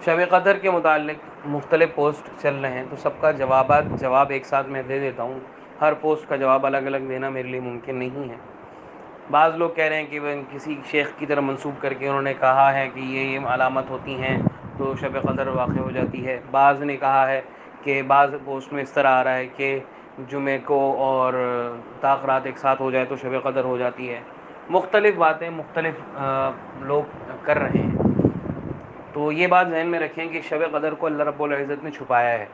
شب قدر کے متعلق مختلف پوسٹ چل رہے ہیں، تو سب کا جواب ایک ساتھ میں دے دیتا ہوں. ہر پوسٹ کا جواب الگ الگ دینا میرے لیے ممکن نہیں ہے. بعض لوگ کہہ رہے ہیں کہ وہ کسی شیخ کی طرف منسوب کر کے انہوں نے کہا ہے کہ یہ علامت ہوتی ہیں تو شب قدر واقع ہو جاتی ہے. بعض نے کہا ہے کہ بعض پوسٹ میں اس طرح آ رہا ہے کہ جمعے کو اور طاق رات ایک ساتھ ہو جائے تو شب قدر ہو جاتی ہے. مختلف باتیں مختلف لوگ کر رہے ہیں. تو یہ بات ذہن میں رکھیں کہ شب قدر کو اللہ رب العزت نے چھپایا ہے،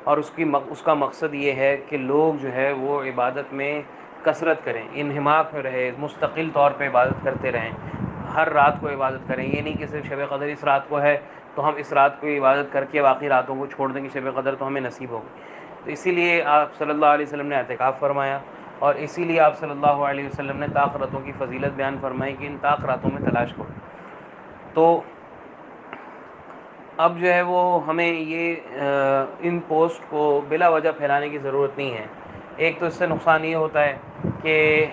اور اس کا مقصد یہ ہے کہ لوگ جو ہے وہ عبادت میں کثرت کریں، انہماک میں رہے، مستقل طور پہ عبادت کرتے رہیں، ہر رات کو عبادت کریں. یہ نہیں کہ صرف شب قدر اس رات کو ہے تو ہم اس رات کو عبادت کر کے باقی راتوں کو چھوڑ دیں کہ شب قدر تو ہمیں نصیب ہوگی. تو اسی لیے آپ صلی اللہ علیہ وسلم نے اعتکاف فرمایا، اور اسی لیے آپ صلی اللہ علیہ وسلم نے طاق راتوں کی فضیلت بیان فرمائی کہ ان طاق راتوں میں تلاش کرو. تو اب جو ہے وہ ہمیں یہ ان پوسٹ کو بلا وجہ پھیلانے کی ضرورت نہیں ہے. ایک تو اس سے نقصان یہ ہوتا ہے کہ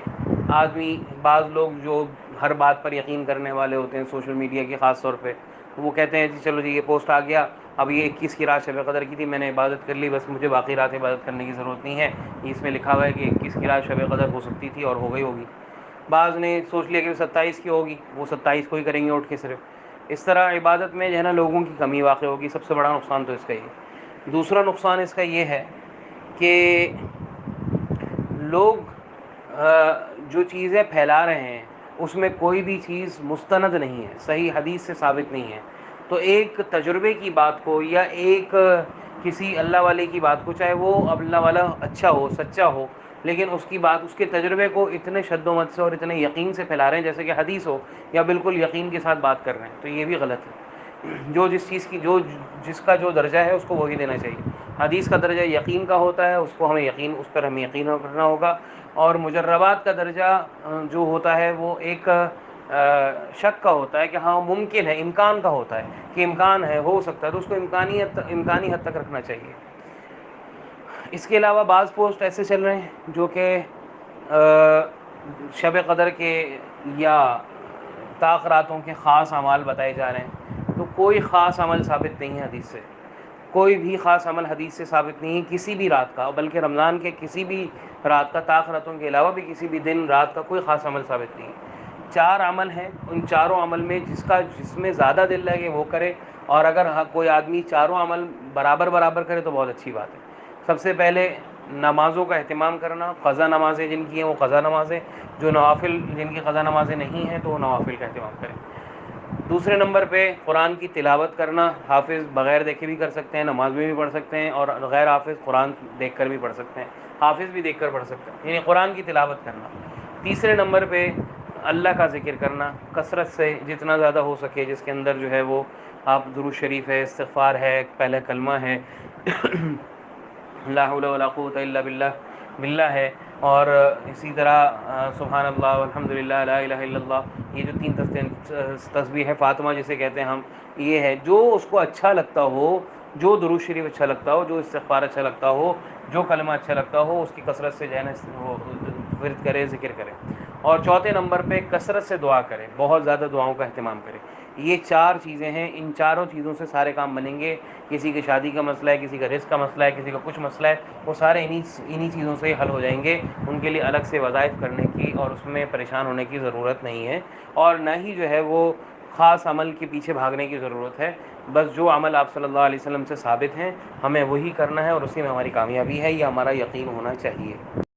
بعض لوگ جو ہر بات پر یقین کرنے والے ہوتے ہیں سوشل میڈیا کے خاص طور پہ، وہ کہتے ہیں جی چلو جی یہ پوسٹ آ گیا، اب یہ 21 کی رات شب قدر کی تھی، میں نے عبادت کر لی، بس مجھے باقی رات عبادت کرنے کی ضرورت نہیں ہے. اس میں لکھا ہوا ہے کہ 21 کی رات شب قدر ہو سکتی تھی اور ہو گئی ہوگی. بعض نے سوچ لیا کہ 27 کی ہوگی، وہ 27 کو ہی کریں گے اٹھ کے صرف. اس طرح عبادت میں جو ہے نا لوگوں کی کمی واقع ہوگی. سب سے بڑا نقصان تو اس کا یہ. دوسرا نقصان اس کا یہ ہے کہ لوگ جو چیزیں پھیلا رہے ہیں اس میں کوئی بھی چیز مستند نہیں ہے، صحیح حدیث سے ثابت نہیں ہے. تو ایک تجربے کی بات کو یا ایک کسی اللہ والے کی بات کو، چاہے وہ اللہ والا اچھا ہو سچا ہو، لیکن اس کی بات، اس کے تجربے کو اتنے شد و مت سے اور اتنے یقین سے پھیلا رہے ہیں جیسے کہ حدیث ہو، یا بالکل یقین کے ساتھ بات کر رہے ہیں. تو یہ بھی غلط ہے. جس کا جو درجہ ہے اس کو وہی دینا چاہیے. حدیث کا درجہ یقین کا ہوتا ہے، اس پر ہمیں یقین کرنا ہوگا. اور مجربات کا درجہ جو ہوتا ہے وہ ایک شک کا ہوتا ہے کہ ہاں ممکن ہے، امکان کا ہوتا ہے کہ امکان ہے، ہو سکتا ہے، تو اس کو امکانی حد تک رکھنا چاہیے. اس کے علاوہ بعض پوسٹ ایسے چل رہے ہیں جو کہ شب قدر کے یا طاق راتوں کے خاص اعمال بتائے جا رہے ہیں. تو کوئی خاص عمل ثابت نہیں ہے حدیث سے، کوئی بھی خاص عمل حدیث سے ثابت نہیں ہے کسی بھی رات کا، بلکہ رمضان کے کسی بھی رات کا، طاق راتوں کے علاوہ بھی کسی بھی دن رات کا کوئی خاص عمل ثابت نہیں ہے. 4 عمل ہیں، ان چاروں عمل میں جس میں زیادہ دل لگے وہ کرے. اور اگر کوئی آدمی چاروں عمل برابر کرے تو بہت اچھی بات ہے. سب سے پہلے نمازوں کا اہتمام کرنا، قضا نمازیں جن کی ہیں وہ قضا نمازیں، جو نوافل جن کی قضا نمازیں نہیں ہیں تو وہ نوافل کا اہتمام کریں. دوسرے نمبر پہ قرآن کی تلاوت کرنا. حافظ بغیر دیکھے بھی کر سکتے ہیں، نماز میں بھی پڑھ سکتے ہیں، اور غیر حافظ قرآن دیکھ کر بھی پڑھ سکتے ہیں، حافظ بھی دیکھ کر پڑھ سکتے ہیں، یعنی قرآن کی تلاوت کرنا. تیسرے نمبر پہ اللہ کا ذکر کرنا کثرت سے، جتنا زیادہ ہو سکے، جس کے اندر جو ہے وہ آپ درود شریف ہے، استغفار ہے، پہلے کلمہ ہے، لا حول ولا قوت الا باللہ ہے، اور اسی طرح سبحان اللہ والحمد للہ لا الہ الا اللہ. یہ جو 3 تسبیح ہے فاطمہ جسے کہتے ہیں ہم، یہ ہے جو اس کو اچھا لگتا ہو، جو درود شریف اچھا لگتا ہو، جو استغفار اچھا لگتا ہو، جو کلمہ اچھا لگتا ہو، اس کی کثرت سے جو ہے نا وہ ورد کرے، ذکر کرے. اور چوتھے نمبر پہ کثرت سے دعا کرے، بہت زیادہ دعاؤں کا اہتمام کرے. یہ 4 چیزیں ہیں، ان چاروں چیزوں سے سارے کام بنیں گے. کسی کی شادی کا مسئلہ ہے، کسی کا رزق کا مسئلہ ہے، کسی کا کچھ مسئلہ ہے، وہ سارے انہی چیزوں سے حل ہو جائیں گے. ان کے لیے الگ سے وظائف کرنے کی اور اس میں پریشان ہونے کی ضرورت نہیں ہے، اور نہ ہی جو ہے وہ خاص عمل کے پیچھے بھاگنے کی ضرورت ہے. بس جو عمل آپ صلی اللہ علیہ وسلم سے ثابت ہیں ہمیں وہی کرنا ہے، اور اسی میں ہماری کامیابی ہے، یہ ہمارا یقین ہونا چاہیے.